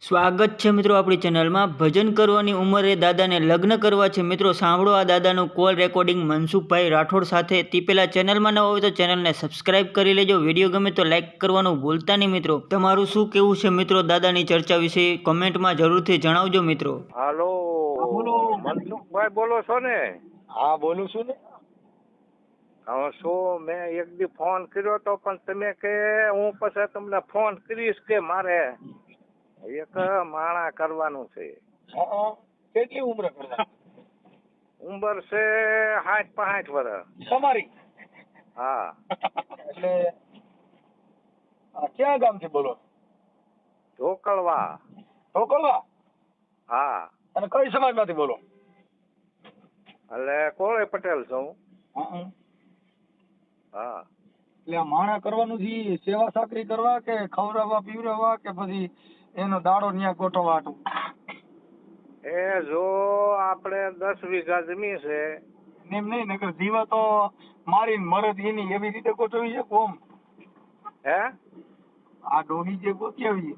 સ્વાગત છે મિત્રો આપણી ચેનલમાં. ભજન કરવાની ઉંમરે દાદાને લગ્ન કરવા છે મિત્રો. સાંભળો આ દાદાનું કોલ રેકોર્ડિંગ મનસુખભાઈ રાઠોડ સાથે. તે પહેલાં ચેનલમાં ન હોય તો ચેનલને સબસ્ક્રાઇબ કરી લેજો. વિડીયો ગમે તો લાઇક કરવાનું ભૂલતા નહીં મિત્રો. તમારું શું કેવું છે મિત્રો દાદાની ચર્ચા વિશે કોમેન્ટમાં જરૂરથી જણાવજો મિત્રો. હાલો, બોલો. મનસુખભાઈ બોલો છો ને? હા બોલું છું ને. હવે શું મેં એક દી ફોન કર્યો તો પણ તમે કે હું પછી તમને ફોન કરીશ કે મારે એક માણા કરવાનું છે. હા, કેટલી ઉંમર કરતા? ઉંમર છે 60-65 વર્ષ. તમારી? હા. એટલે ક્યાં ગામથી બોલો? ઢોકળવા. ઢોકળવા? હા. અને કઈ સમાજમાંથી બોલો? એટલે કોળે પટેલ છું. હા. હા. એટલે આ માણા કરવાનું છે, સેવા સાકરી કરવા કે ખવડાવવા પીવડાવવા કે પછી એનો દાડો ન્યા ગોઠવવા હાટું? એ જો આપણે 10 વીઘા જમીન છે. એમ નહીં નકર જીવા તો મારીને મરદ એની એવી રીતે ગોઠવી છે કોમ? હે? આ ડોહી જે ગોતી આવી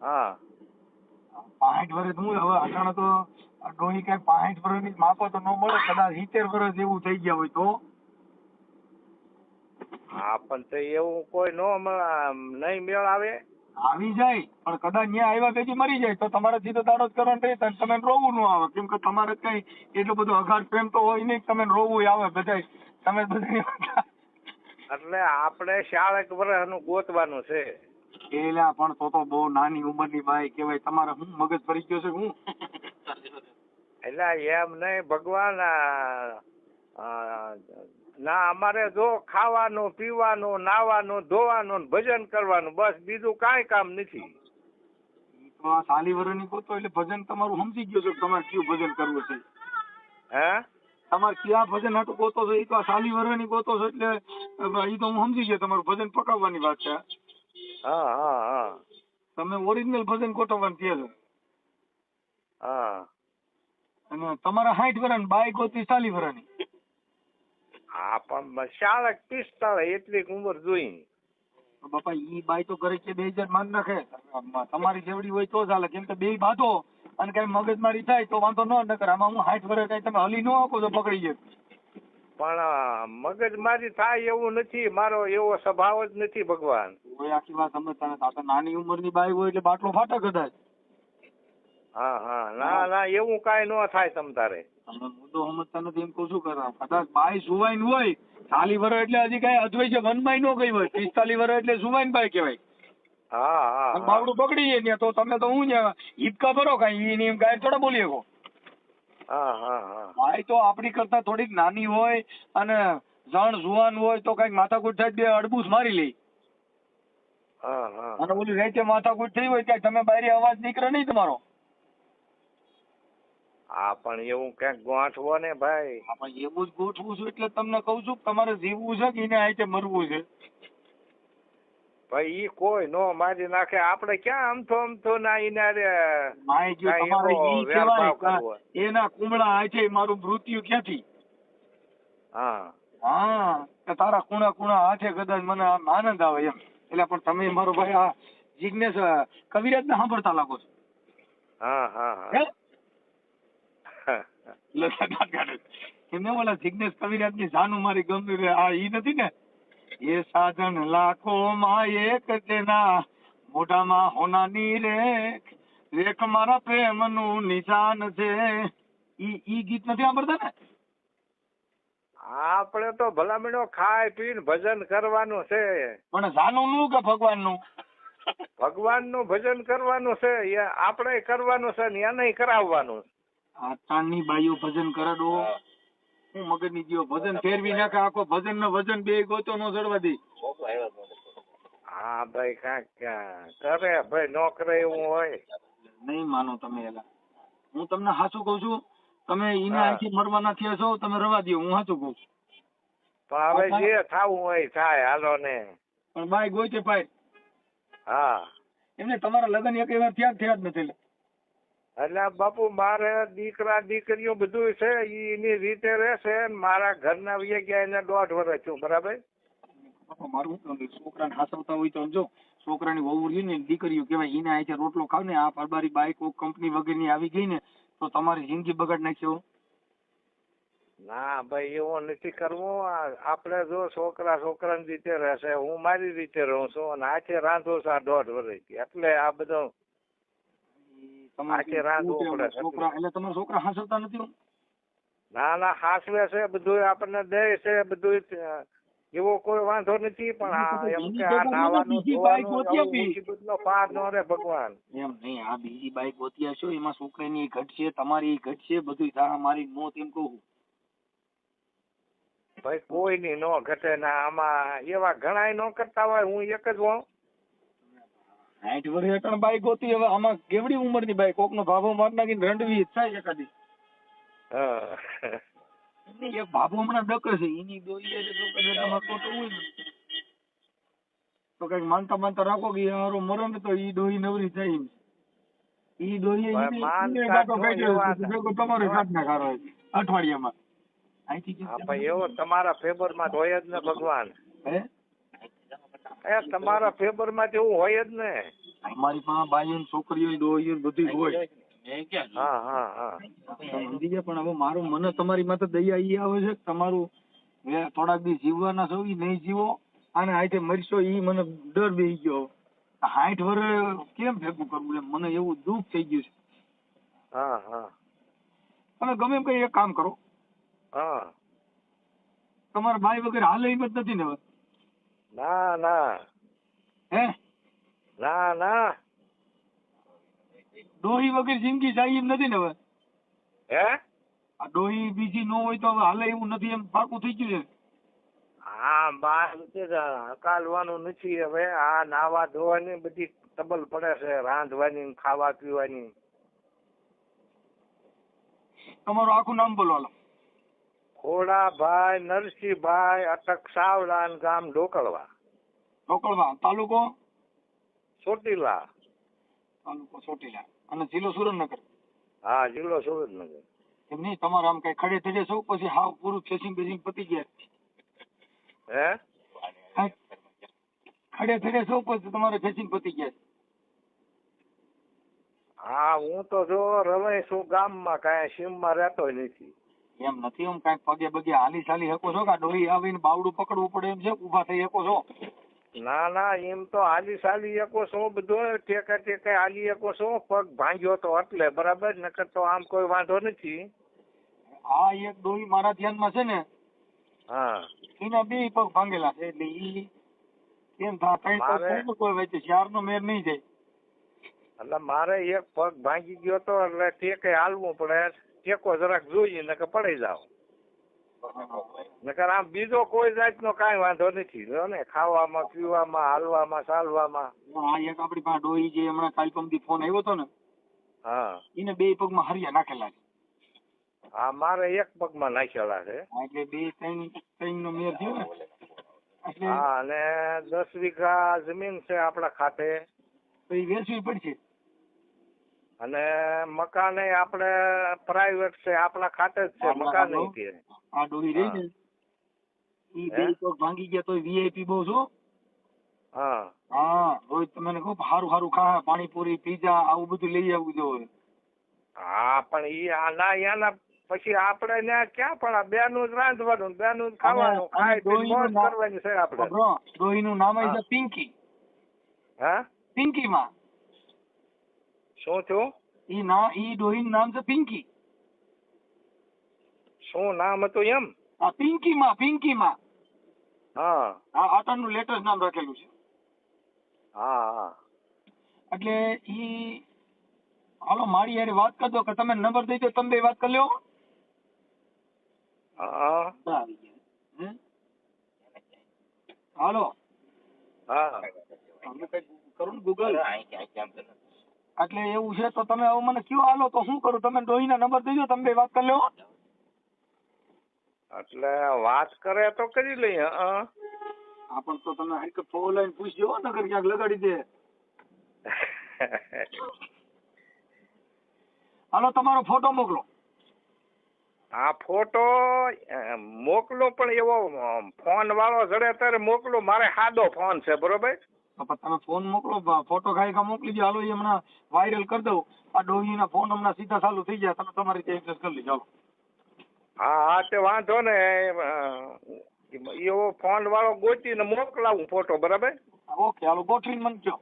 હા. 65 વર્ષ હું હવે અટાણે તો આ ડોહી કઈ 65 વર્ષની માપો તો ન મળે, કદાચ 70 વર્ષ જેવું થઈ ગયા હોય તો. હા પણ તો એવું કોઈ નહીં મેળ આવે. આવી જાય પણ કદાચ ન્યા આવ્યા પછી મરી જાય તો તમારાથી તો દાડો જ કરવાનો રહે. તમે રોવું ન આવે, કેમ કે તમારે કઈ એટલો બધો અઘાટ પ્રેમ તો હોય નહીં. તમે રોવું આવે બધાય, તમે બધા એટલે આપણે 40 વર્ષનું ગોતવાનું છે. એલા પણ તો બહુ નાની ઉંમરની બાઈ કહેવાય. તમારે હું મગજ ફરી ગયો છે હું? એટલે એમ નહીં ભગવાન ના અમારે જો ખાવાનું પીવાનું નાવાનું ધોવાનું ને ભજન કરવાનું બસ, બીજું કાંઈ કામ નથી. તો આ સાલી વર્ષની ગોતો એટલે ભજન તમારું સમજી ગયો છે કે તમારે કયું ભજન કરવું છે. હે? તમારે ક્યાં ભજન હાટું ગોતો છો એ તો આ સાલી વર્ષની ગોતો છો એટલે એ તો હું સમજી ગયો. તમારું ભજન પકાવવાની વાત છે. હા હા હા. તમે ઓરિજિનલ ભજન ગોઠવવાનું કહે છો. હા. અને તમારા 60 વર્ષની બાઈ ગોતી 40 વર્ષની. હા પણ 40-45 એટલી ઉંમર જોઈ. બાપા ઈ બાઈ તો ઘરે કે 2000 માંગ નાખે. તમારી જેવડી હોય તો ચાલે, કેમ કે બે બાંધો અને કઈ મગજમારી થાય તો વાંધો ન નકર. આમાં હું 60 વર્ષ કઈ તમે હલી ન આપો તો પકડી જાય. પણ મગજમારી થાય એવું નથી. મારો એવો સ્વભાવ જ નથી ભગવાન. કોઈ આખી વાત સમજતા નથી. આ તો નાની ઉંમરની બાઈ હોય એટલે બાટલો ફાટે કદાચ. હા હા. ના ના એવું કાંઈ ન થાય તમ તારે. તમે મુદ્દો સમજતા નથી એમ કહું છું કરવા. કદાચ બાઈ સુવાઈન હોય 40 વર્ષ એટલે હજી કઈ અદ્વૈત છે વનમાય ન ગઈ હોય. 45 વર્ષ એટલે સુવાઈન બાઈ કહેવાય. હા હા. અને બાવડું પકડી જાય ને તો તમે તો હું હિપકા ભરો કઈ એની એમ ગાય થોડા બોલી શકો. હા હા હા. બાઈ તો આપણી કરતા થોડીક નાની હોય અને જણ જુવાન હોય તો કઈક માથાકૂટ થાય બે અડબૂસ મારી લે. હા હા. અને ઓલી રાતે માથાકૂટ થઈ હોય ત્યાં તમે બારી અવાજ નીકળે નહીં તમારો. હા પણ એવું ક્યાંક ગોઠવો ને ભાઈ. પણ એવું જ ગોઠવું છું એટલે તમને કઉ છું કે તમારે જીવવું છે કે એને આઈતે મરવું છે. ભાઈ ઈ કોઈ નો મારી નાખે. આપણે ક્યાં અમથો ના માય જો તમારે ઈ કહેવાય એના કુમળા હાથે મારું મૃત્યુ ક્યાંથી. હા હા કે તારા કુણા કુણા હાથે કદાચ મને આમ આનંદ આવે એમ. એટલે પણ તમે મારો ભાઈ આ જિજ્ઞેશ કવિરાજ ને સાંભળતા લાગો છો. હા હા હા. એમને ઓલા જિજ્ઞેશ કવિરાજ ની જાનું મારી ગમે આ ઈ નથી ને, એ સાધન લાખો માં એક તેના મોઢામાં હોનાની રેખ મારા પ્રેમ નું નિશાન છે. ઈ ગીત નથી સાંભળતા ને? આપણે તો ભલામણો ખાઈ પીને ભજન કરવાનું છે. પણ જાનું નું કે ભગવાન નું? ભગવાન નું ભજન કરવાનું છે. એ આપણે કરવાનું છે ને એને કરાવવાનું. આતાની બાઈઓ ભજન કરે ડો હું મગજની જીવો ભજન ફેરવી નાખે આખો. ભજન ને વજન બે ગોતો નો ચડવા દે. હા ભાઈ કાંઈક કરે ભાઈ, નો કરે એવું હોય નહીં માનો તમે. એલા હું તમને સાચું કઉ છું. તમે ઈને આખી મરવાના થયા છો તમે રવા દો. હું સાચું કઉ છું. પણ હવે જે થાવું હોય થાય. હાલો ને. પણ બાઈ ગોઈતે પાય. હા એમને તમારા લગ્ન એક વાર થયા જ નથી. એટલે બાપુ મારે દીકરા દીકરીઓ બધું છે. એની રીતે રહેશે. મારા ઘરના ગયા એને 1.5 વર્ષ છું. બરાબર. મારું છોકરાને હાસવતા હોય તો જો છોકરાની વહુ રહી ને દીકરીઓ કહેવાય એને આજે રોટલો ખાવ ને આ પરબારી બાઈક કંપની વગેરેની આવી ગઈ ને તો તમારી જિંદગી બગાડ નાખ્યો. ના ભાઈ એવું નથી કરવું. આપણે જો છોકરાની રીતે રહેશે, હું મારી રીતે રહું છું અને આખે રાંધો છું 1.5 વર્ષથી, એટલે આ બધો આખે રાંધવું પડે છે. છોકરા એટલે તમારા છોકરા હાંસવતા નથી? ના હાસવે છે, બધું આપણને દે છે, બધું એવો કોઈ વાંધો નથી. પણ આ એમ કે આ નાવાનું મુસીબતનો પાર ન રે ભગવાન. એમ નહીં, આ બીજી બાઈક ગોતી હશો એમાં છોકરાની ઘટશે, તમારી ઘટશે, બધું તારા મારી નો તેમ કહું. ભાઈ કોઈની નો ઘટે ના, આમાં એવા ઘણા નો કરતા હોય, હું એક જ હોઉં. 60 વર્ષ હેઠળ બાઈક ગોતી, હવે આમાં કેવડી ઉંમરની બાઈક, કોકનો ભાભો માર નાખીને રંડવી થાય એકાદી. એક ભાભો હમણાં ડકે છે એની દોઈ તો કઈક માનતા રાખો કે હારું મરણ તો ઈ ડોહી નવરી થાય. ઈ ડોહી તમારે કાઢ નાખારો અઠવાડિયામાં. એવો તમારા ફેવર માં હોય જ ને ભગવાન. તમારા ફેવર માં એવું હોય જ ને. અમારી પાસે બાઈઓ છોકરીઓ ડોહીઓ બધી હોય. સમજી ગયા, પણ હવે મારું મને તમારી માથે દયા ઈ આવે છે તમારું થોડાક દી જીવવાના છો ઈ નહીં જીવો અને આઈતે મરશો ઈ મને ડર બેસી ગયો. 60 વર્ષ કેમ ભેગું કરવું એમ મને એવું દુઃખ થઈ ગયું છે. તમે ગમે એમ કઈ એક કામ કરો, તમારા ભાઈ વગેરે હાલે એમ જ નથી ને હવે? ના હે ના ડોહી વગેરે જિંદગી જાય એમ નથી ને હવે? હે આ ડોહી બીજી ન હોય તો હવે હાલે એવું નથી એમ પાકું થઈ ગયું છે? હા, બાર હકાલવાનું નથી હવે. આ નાવા ધોવાની બધી તબલ પડે છે, રાંધવાની, ખાવા પીવાની. તમારું આખું નામ બોલો હાલો. ખોડાભાઈ નરસિંહભાઈ અટક સાવલાન, ગામ ઢોકળવા. ઢોકળવા, તાલુકો ચોટીલા. તાલુકો ચોટીલા અને જિલ્લો સુરેન્દ્રનગર. હા, જિલ્લો સુરેન્દ્રનગર. એમ નહીં, તમારે આમ કઈ ખડે થડે છો પછી હાવ પૂરું ખેંચી બેસી પતી ગયા? હે ખડે થડે છો પછી તમારે ખેંચી પતી ગયા? હા, હું તો જો રવાઈ છું ગામમાં, કાંઈ સીમમાં રહેતો નથી. એમ નથી, એમ કઈક પગે બગે હાલી ચાલી શકો છો કે ડોહી આવીને બાવડું પકડવું પડે એમ છે, ઉભા થઈ શકો છો? ના એમ તો હાલી ચાલી શકો છો, બધું ટેકે હાલી શકો છો. પગ ભાંગ્યો તો એટલે બરાબર, નકર તો આમ કોઈ વાંધો નથી. આ એક ડોહી મારા ધ્યાનમાં છે ને, હા, એના 2 પગ ભાંગેલા છે, એટલે ઈ કેમ થાય કઈ તો કોઈ વચ્ચે 4 નો મેર નહીં જાય. એટલે મારે એક પગ ભાંગી ગયો તો એટલે ટેકે હાલવું પડે. ટેકો જરાક જોઈએ નકર પડી જાવ. નકર આમ બીજો કોઈ જાતનો કાંઈ વાંધો નથી ને, ખાવામાં, પીવામાં, હાલવામાં, ચાલવામાં. આ એક આપડી પાસે ડોહી જે હમણાં કાલપમથી ફોન આવ્યો હતો ને, હા, એને 2 પગમાં હરિયા નાખેલા છે. હા, મારે એક પગમાં નાખેલા છે. એટલે 2-3 નો મેર થયો ને. હા, અને 10 વીઘા જમીન છે આપણા ખાતે, તો એ વેચવી પડશે. અને મકાન આપણે પ્રાઇવેટ છે, આપણા ખાતે જ છે મકાન. આ ડોહી રહી ને ઈ 2 પગ ભાંગી ગયા તો વીઆઈપી બહુ છો. હા, રોજ તમને કહું સારું ખા, પાણીપુરી, પીઝા આવું બધું લઈ આવવું જોઈએ. હા, પણ ઈ આના યાના પછી આપણે ને ક્યાં પણ બેનું જ રાંધવાનું, બેનું જ ખાવાનું, ખાઈ પીને મોજ કરવાની છે આપણે. ડોહી નું નામ છે પિંકી. હા, પિંકી માં શું થયું? ઈ ડોહી નું નામ છે પિંકી. શું નામ હતું એમ? હા, પિંકી માં. હા, આટાનું લેટેસ્ટ નામ રાખેલું છે. હા, એટલે ઈ હાલો મારી યાર વાત કરજો કે તમે નંબર દઈ દો, તમે વાત કરી લ્યો. હા, હાલો. હા, કરું ગૂગલ. એટલે એવું છે તો તમે હવે મને કયો હાલો તો શું કરું? તમે ડોહી ના નંબર દઈ દો, તમે વાત કરી લ્યો. એટલે વાત કરે તો કરી લઈએ. હા, પણ તો તમે હરકત ફોન લઈને પૂછજો નગર ક્યાંક લગાડી દે. હાલો, તમારો ફોટો મોકલો. હા, ફોટો મોકલો, પણ એવો ફોન વાળો જડે ત્યારે મોકલો. મારે સાદો ફોન છે, બરોબર? તો પછી તમે ફોન મોકલો, ફોટો ખાઈ મોકલી દો. હાલો એ હમણાં વાયરલ કરી દઉં. આ ડોહીના ફોન હમણાં સીધા ચાલુ થઈ જાય, તમે તમારી રીતે એડજસ્ટ કરી લેજો. હા હા તે વાંધો ને એવો ફોન વાળો ગોતીને મોકલાવું ફોટો, બરાબર? ઓકે, હાલો ગોઠવીને મને કહો.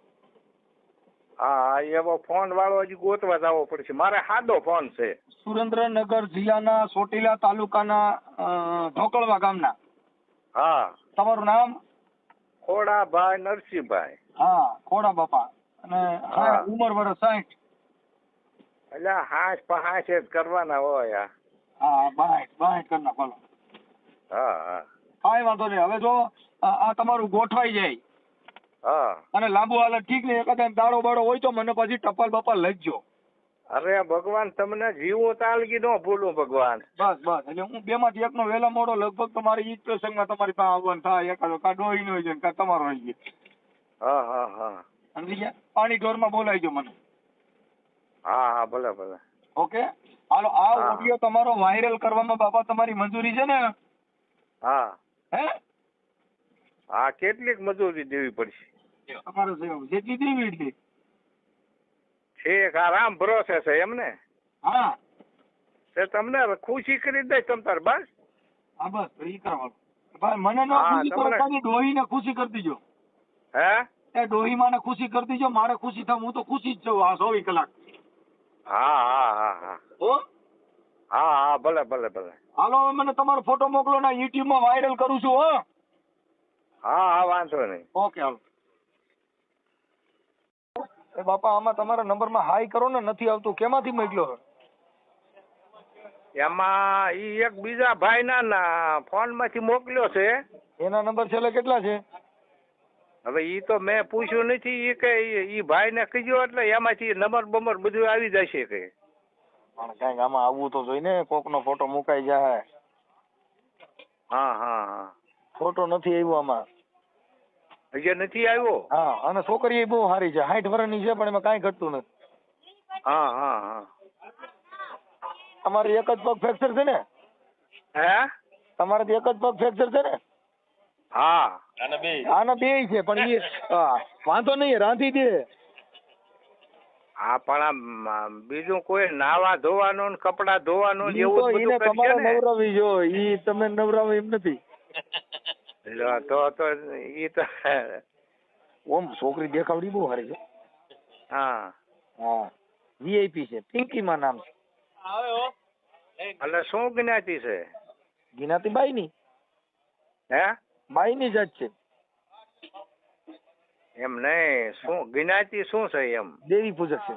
હા હા એવો ફોન વાળો હજી ગોતવા જવો પડશે. મારે સાદો ફોન છે. સુરેન્દ્રનગર જિલ્લાના ચોટીલા તાલુકાના ઢોકળવા ગામના. હા. તમારું નામ? ખોડાભાઈ નરસિંહભાઈ. હા, ખોડા બાપા. અને હા. ઉંમર વર્ષ 60. એટલે 65 જ કરવાના હોય. હા, 62 કરના બોલો. હા હા કાંઈ વાંધો નહીં. હવે જો આ તમારું ગોઠવાઈ જાય હા. અને લાંબુ હાલે ઠીક ને, એકાદ દાડો બાડો હોય તો મને પછી ટપાલ બપાલ લખજો. અરે ભગવાન તમને જીવું તાલગી ન ભૂલું ભગવાન. બસ બસ, એટલે હું 2 માંથી એકનો વહેલા મોડો લગભગ તમારી ઈ જ પ્રસંગમાં તમારી પાસે આવવાનું થાય. એકાદો કા ડોહી નો હોય છે કા તમારો હોય છે. હા હા હા સમજી ગયા? પાણી ઢોરમાં બોલાવજો મને. હા હા ભલે ભલે. ઓકે, હાલો. આ હા. ઓડિયો તમારો વાયરલ કરવામાં બાપા તમારી મંજૂરી છે ને? હા હે? હા કેટલીક મજૂરી દેવી પડશે. તમારે જેટલી દેવી એટલી. ઠીક. આરામ ભરોસે છે એમ ને? હા તે તમને ખુશી કરી દે તમ તાર બસ. હા બસ ઈ કરવાનું. ભાઈ મને નો હા, ખુશી કરો, તમને- ખાલી ડોહીને ખુશી કરી દીજો. હે? એ ડોહી માને ખુશી કરી દીજો. મારે ખુશી થાય, હું તો ખુશી જ છું આ 24 કલાક. હા હા હા હા હો? હા હા ભલે ભલે ભલે. હાલો, હવે મને તમારો ફોટો મોકલો ને YouTube માં વાયરલ કરું છું. હો? હા હા વાંધો નહીં. ઓકે, હાલો. એ બાપા, આમાં તમારા નંબરમાં હાઈ કરો ને, નથી આવતું. કેમાંથી મોકલ્યો? એમાં ઈ એક બીજા ભાઈના ફોન માંથી મોકલ્યો છે. એના નંબર છેલ્લે કેટલા છે? હવે ઈ તો મેં પૂછ્યું નથી. ઈ કે ઈ ભાઈને કીધું એટલે એમાંથી નંબર બમર બધું આવી જશે કે. પણ કઈક આમાં આવવું તો જોઈ ને, કોક નો ફોટો મુકાઈ જાય. હા હા હા ફોટો નથી આવ્યો આમાં. હજી નથી આવ્યો? હા, અને છોકરી એ બહુ સારી છે, 60 વર્ષની છે, પણ એમાં કાંઈ ઘટતું નથી. હા હા હા. તમારે એક જ પગ ફ્રેક્ચર છે ને? હે? તમારે એક જ પગ ફ્રેક્ચર છે ને? હા. આના બે છે, પણ એ વાંધો નહીં, રાંધી દે. હા પણ આમ બીજું કોઈ નાવા ધોવાનું ને કપડા ધોવાનું ને ઈ એવું તો જ ઈને બધું કરશે તમારે ને? નવરાવી જો, ઈ તમે નવરાવો એમ નથી. લો, તો ઈ તો ઓમ છોકરી દેખાવડી બહુ સારી છે. હા. હા, વીઆઈપી છે, પિંકી માં નામ છે. એટલે શું જ્ઞાતિ છે? ગિનાતી બાઈ ની. હે? બાઈ ની જાત છે. એમ નહીં, શું જ્ઞાતિ શું છે એમ? દેવી પૂજક છે.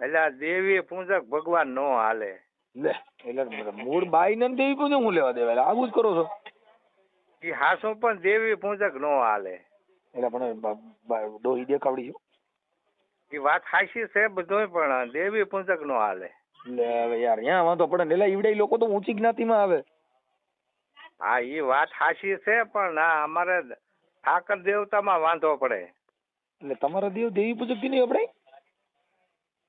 એટલે આ દેવી પૂજક ભગવાન નો હાલે. લે, એટલે મૂળ બાઈ ને દેવી પૂજક હું લેવા દેવા? એટલે આવું જ કરો છો. ઈ હાસુ પણ દેવી પૂજક નો હાલે. એટલે પણ ડોહી દેખાવડી છે. ઈ વાત હાચી છે બધોય, પણ દેવી પૂજક નો હાલે. એટલે હવે યાર ત્યાં વાંધો પડે ને. એટલે ઈવડે લોકો તો ઊંચી જ્ઞાતિમાં આવે. હા ઈ વાત હાચી છે, પણ ના અમારે ઠાકર દેવતામાં વાંધો પડે. એટલે તમારા દેવી પૂજક થી નહીં આપડે?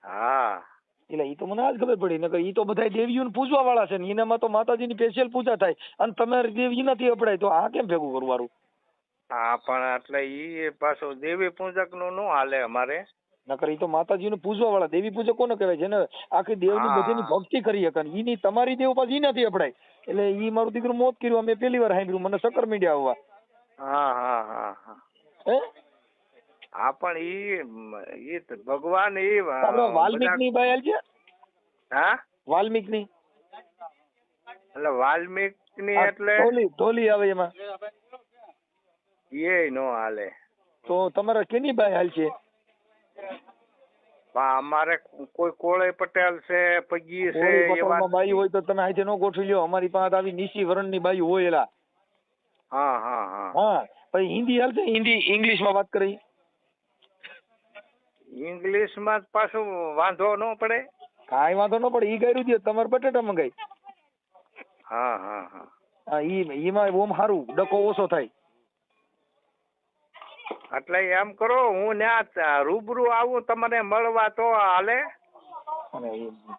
હા. એટલે ઈ તો મને આજ ખબર પડી. નકર ઈ તો બધા દેવીઓને પૂજવા વાળા છે ને, એનામાં તો માતાજીની સ્પેશિયલ પૂજા થાય, અને તમારી દેવી નથી અપડાય, તો આ કેમ ભેગું કરવાનું? હા પણ એટલે ઈ પાછું દેવી પૂજક નું નો હાલે અમારે. નકર ઈ તો માતાજીને પૂજવા વાળા દેવી પૂજક કોને કહેવાય? જેને આખી દેવની હા. બધીની ભક્તિ કરી શકે. ઈની તમારી દેવ પાછી ઈ નથી અપડાય. એટલે ઈ મારું દીકરું મોત કર્યું, અમે પહેલી વાર સાંભળ્યું. મને સક્કર મીડિયા આવવા. હા હા હા હા. હે? હા પણ ઈ ભગવાન ઈ આપણે વાલ્મીક ની બાઈ હાલ છે? હા? વાલ્મીક ની એટલે વાલ્મીક ની એટલે ઢોલી આવે એમાં. એ નો હાલે. તો તમારા કેની બાઈ હાલ છે? અમારે કોઈ કોળે પટેલ છે, પગી છે, કોઈ એવા પટલમાં બાઈ હોય તો તમે આજે નો ગોઠવી લ્યો. અમારી પાસે આવી નીચી વરણની બાઈ હોય. એલા હા હા હા. હા, પછી હિન્દી હાલશે? હિન્દી ઇંગ્લિશ માં વાત કરી. ઇંગ્લિશ માં પાછું વાંધો ન પડે? કાંઈ વાંધો ન પડે. ઈ ગાયરું દે, તમારે બટેટા મંગાઈ. હા હા હા. હા, ઈમાં ઓમ સારું, ડકો ઓછો થાય. એટલે એમ કરો, હું ત્યાં રૂબરૂ આવું તમને મળવા તો હાલે? અને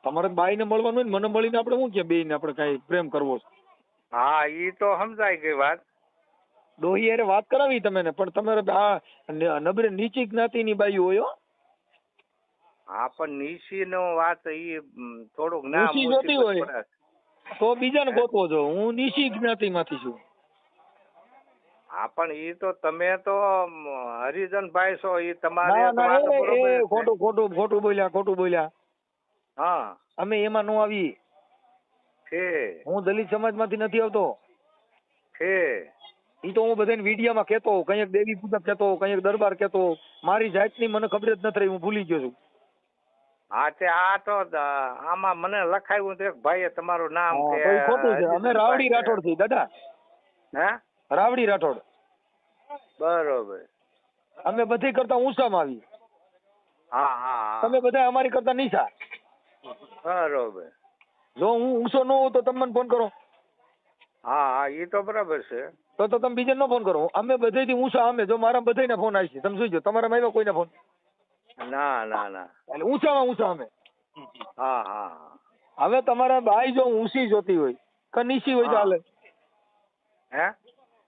તમારે બાઈ ને મળવાનું હોય ને, મને મળીને આપણે શું કે બે ને આપણે કઈ પ્રેમ કરવો છે? હા ઈ તો સમજાય ગઈ વાત. ડોહી હારે વાત કરાવી તમે ને, પણ તમારે આ નબળે નીચી જ્ઞાતિની બાઈ હોય હો. હા પણ નીસી નો વાત ઈ થોડુંક નામ નીચી જોતી ઓછી હોય પડે. તો બીજાને ગોતવો છો. હું નીચી જ્ઞાતિમાંથી છું. હા પણ ઈ તો તમે તો હરિજન ભાઈ છો, ઈ તમારી ના તો ના વાત એ બરોબર છે. ખોટું બોલ્યા. હા અમે એમાં નો આવી. છે હું દલિત સમાજમાંથી નથી આવતો. છે ઈ તો હું બધાને વિડીયામાં કહેતો, કંઈક દેવી પૂજક કહેતો, કંઈક દરબાર કહેતો. મારી જાતની મને ખબર જ નથી રહી, હું ભૂલી ગયો છું. હા તે આ તો આમાં મને લખાયું તો એક ભાઈએ તમારું નામ હા, કે તો ઈ ખોટું છે. અમે રાવડી હરિજનભાઈ છે. રાઠોડ છીએ દાદા. હે રાવડી રાઠોડ. બરોબર. અમે બધી કરતા ઊંચામાં આવી. હા હા તમે બધા અમારી કરતા નીચા. બરોબર. જો હું ઊંચો ન હોઉં તો તમે મને ફોન કરો. હા હા ઈ તો બરાબર છે. તો તમે બીજાને ન ફોન કરો. અમે બધેથી ઊંચા. અમે જો મારા બધાયના ફોન આવી છે, તમે જોઈજો. તમારામાં આવ્યો કોઈના ફોન? ના ના ના. એટલે ઊંચામાં ઊંચા અમે. હા હા હવે તમારા બાઈ જો ઊંચી જોતી હોય કે નીચી હોય તો હા. હાલે? હે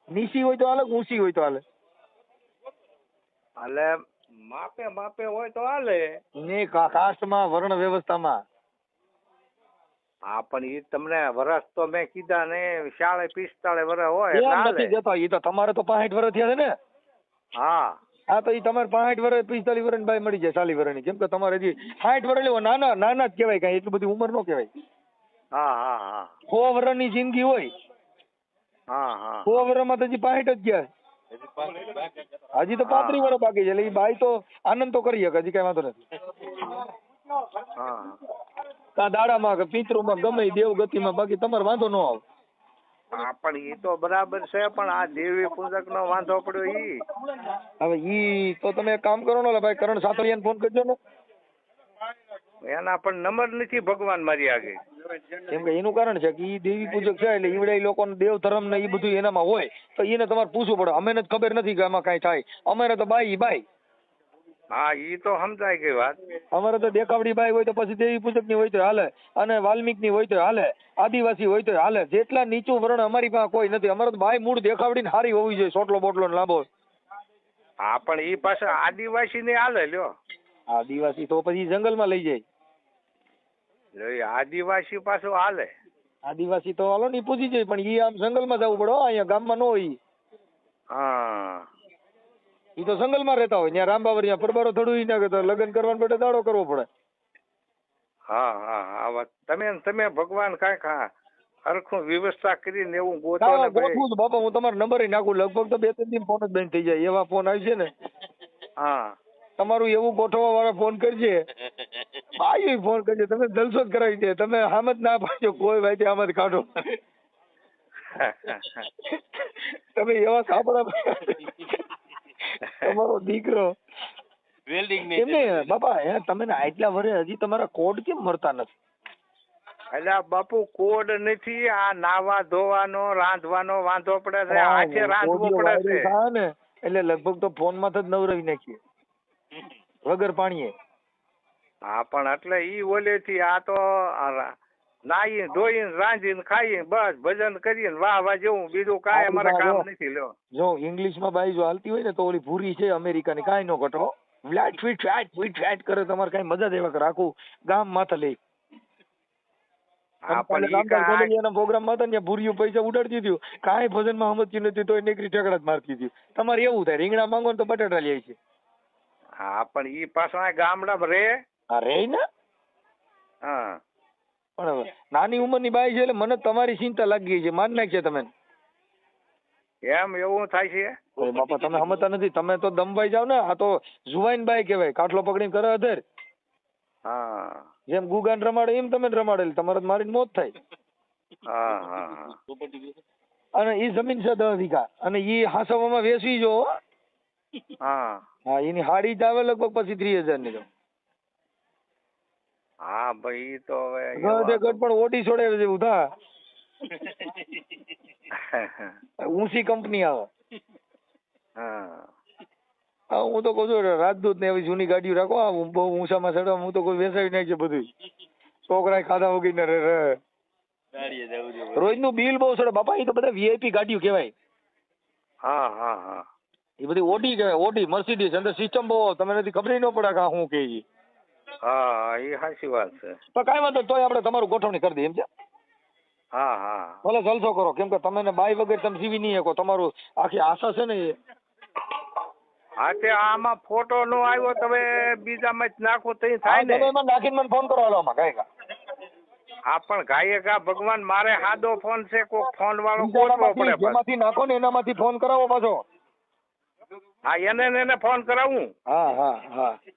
નીચી હોય તો હાલે કે ઊંચી હોય તો હાલે? એટલે માપે હોય તો હાલે. ને કાસ્ટમાં વર્ણ વ્યવસ્થામાં હા પણ ઈ તમને વરસ તો મેં કીધા ને 40-45 વર્ષ હોય એટલે એમ હાલે. નથી જતો. એ તો તમારે તો 65 વર્ષ થયા છે ને. હા હા તો એ તમારે 65 વર્ષ 45 વર્ષની બાઈ મળી જાય 40 વર્ષની. કેમ કે તમારે હજી 60 વર્ષ લેવો નાના જ કહેવાય. કાંઈ એટલી બધી ઉંમર નો કહેવાય. હા હા હા 100 વર્ષની જિંદગી હોય, હા હા 100 વર્ષમાં તો હજી 65 જ ગયા. હજી તો 35 વર્ષ બાકી છે. એટલે એ બાઈ તો આનંદ તો કરી શકે, હજી કઈ વાંધો નથી. હા કા દાડામાં કે પિતૃમાં ગમે ઈ દેવગતિમાં, બાકી તમારે વાંધો ન આવે. હા પણ ઈ તો બરાબર છે, પણ આ દેવી પૂજક નો વાંધો પડ્યો ઈ. હવે ઈ તો તમે એક કામ કરો ને ભાઈ, કરણ સાતળિયાને ફોન કરજો ને. એના પણ નંબર નથી ભગવાન મારી આગળ. કેમ કે એનું કારણ છે કે ઈ દેવી પૂજક છે, એટલે ઈવડે લોકોને દેવ ધર્મ ને ઈ બધું એનામાં હોય, તો એને તમારે પૂછવું પડે. અમને જ ખબર નથી કે આમાં કાંઈ થાય. અમારે તો બાઈ હા ઈ તો સમજાય ગઈ વાત. અમારે તો દેખાવડી બાઈ હોય તો પછી દેવી પૂજક ની હોય તો હાલે, અને વાલ્મીક ની હોય તો હાલે, આદિવાસી હોય તો હાલે. જેટલા નીચું વર્ણ અમારી પાસે કોઈ નથી. અમારે તો બાઈ મૂળ દેખાવડી ને હારી હોવી જોઈએ, સોટલો બોટલો ને લાંબો. હા પણ ઈ પાસે આદિવાસી ને હાલે લ્યો. આદિવાસી તો પછી જંગલમાં લઈ જાય. લ્યો ઈ આદિવાસી પાછું હાલે. આદિવાસી તો હાલો ને ઈ પૂછી જાય, પણ ઈ આમ જંગલમાં જવું પડે હો, અહીંયા ગામમાં ન હોય. હા ઈ તો જંગલમાં રહેતા હોય. ત્યાં રામબાવરિયા પરબારો થોડું ઈ નાખે તો લગ્ન કરવાનું બેટા દાડો કરવો પડે. હા હા હા વાત તમે ભગવાન કાંઈક હરખું વ્યવસ્થા કરીને એવું ગોતો હા ને ભાઈ. ગોઠવું છું બાપા. હું તમારો નંબર નાખું. લગભગ તો 2-3 દિન ફોન જ બંધ થઈ જાય એવા ફોન આવી છે ને. હા તમારું એવું ગોઠવવા વાળા ફોન કરજે, ભાઈ ફોન કરજે. તમે જલસો જ કરાવી દે. તમે આમ જ ના પાડજો, કોઈ ભાઈ આમ જ કાઢો. તમે એવા સાંભળા તમારો દીકરો એમને બાપા તમે આટલા વર્ષે હજી તમારા કોડ કેમ મળતા નથી? એટલે બાપુ કોડ નથી. આ નાવા ધોવાનો રાંધવાનો વાંધો પડે છે. હાથે રાંધવું પડે છે. થાય ને એટલે લગભગ તો ફોન માં જ નવરાવી નાખીએ વગર પાણીએ. હા પણ એટલે ઈ ઓલેથી આ તો નાઈ ધોઈને રાંધીને ખાઈએ બસ ભજન કરીએ વાહ વાહ જેવું, બીજું કાંઈ અમારે કામ નથી. લ્યો જો ઇંગ્લિશ માં બાઈ જો હાલતી હોય ને તો ઓલી ભૂરી છે અમેરિકાની, કાંઈ નો ઘટો. ફ્લેટ ફીટ કરે. તમારે કઈ મજા દેવા કરે. આખું ગામ માથે લઈ. હા પણ ઈ કાંઈ પ્રોગ્રામ માં હતા ને ભૂરીઓ પૈસા ઉડાડતી હતી, કાંઈ ભજન માં સમજતી નથી, તો નીકળી ઠેકડા જ મારતી હતી. તમારે એવું થાય રીંગણા માંગો ને તો બટાટા લે છે. હા પણ ઈ પાછો આ ગામડામાં રે. હા રે ને. હા પણ નાની ઉંમરની બાઈ છે એટલે મને તમારી ચિંતા લાગી ગઈ છે. માન નાખશે તમે. એમ એવું થાય છે? અરે બાપા તમે સમજતા નથી. તમે તો દમભાઈ જાવ ને. આ તો જુવાઈન બાઈ કહેવાય. કાટલો પકડીને કરે અધર. હા જેમ ગુગાન રમાડે એમ તમે રમાડેલ. તમારે મારીને મોત થાય. હા હા અને ઈ જમીન છે 10 વીઘા, અને ઈ હાસવામાં વેચવી જો. હા હા એની હાડી જ આવે લગભગ પછી 30,000 ની. તો હા ભાઈ ઈ તો હવે ગઢે ગઢ પણ ઓડી છોડે જેવું થા. ઊંચી કંપની આવે. હા હું તો કહું છું રાજદૂત ને એવી જૂની ગાડીઓ રાખો. બહુ ઊંચામાં ચડવા હું તો કોઈ વેચાવી નાખશે બધું. છોકરા ખાધા વગીને રોજ નું બિલ બહુ ચડે બાપા. એ તો બધા VIP ગાડીઓ કહેવાય. હા હા હા એ બધી ઓડી કહેવાય, ઓડી મર્સિડીઝ અંદર સિસ્ટમ બહુ તમને નથી ખબર ન પડે કે આ શું કે ઈ. હા એ સાચી વાત છે. પણ કાંઈ વાંધો નહીં, તોય આપણે તમારું ગોઠવણી કરી દઈએ એમ છે. હા હા ભલે જલસો કરો, કેમ કે તમે બાઈ વગર તમે જીવી નહીં શકો, તમારું આખી આશા છે ને એ. હા તે આમાં ફોટો નો આવ્યો તમે બીજામાં જ નાખો તો ઈ હા થાય તમે ને. એમાં નાખીને મને ફોન કરો હાલો આમાં કાંઈ હા પણ ગાયે ગા ભગવાન મારે સાદો ફોન છે, કોક ફોન વાળો ગોતવો બીજામાંથી પડે પાછો. જેમાંથી નાખો ને એનામાંથી ફોન કરાવો પાછો. હા એને ફોન કરાવું. હા હા હા